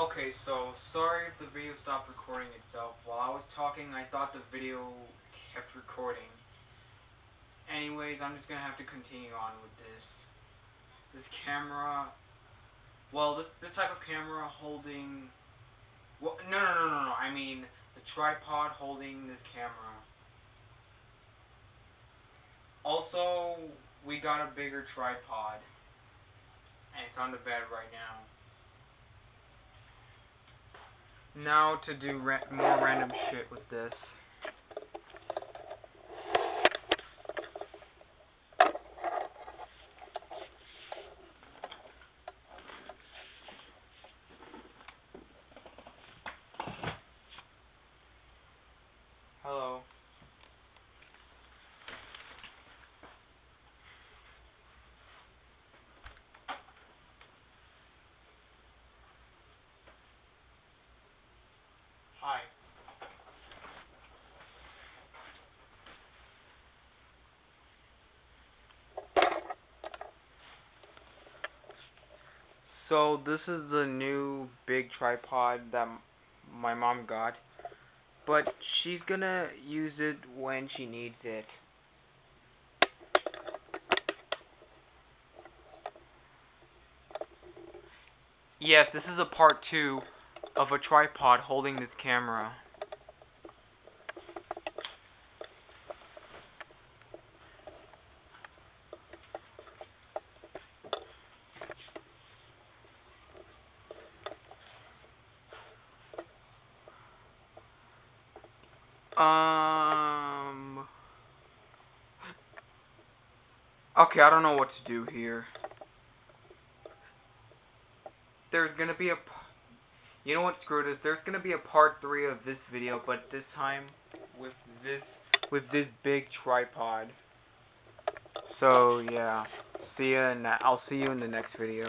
Okay, so sorry if the video stopped recording itself. While I was talking, I thought the video kept recording. Anyways, I'm just gonna have to continue on with this. This camera, well, this type of camera holding, well, no. I mean, the tripod holding this camera. Also, we got a bigger tripod, and it's on the bed right now. Now to do more random shit with this. Hello. Hi. So this is the new big tripod that my mom got, but she's gonna use it when she needs it. Yes, this is a part 2 of a tripod holding this camera. Okay, I don't know what to do here. There's gonna be a, you know what, screw this. There's gonna be a part 3 of this video, but this time with this big tripod. So yeah, I'll see you in the next video.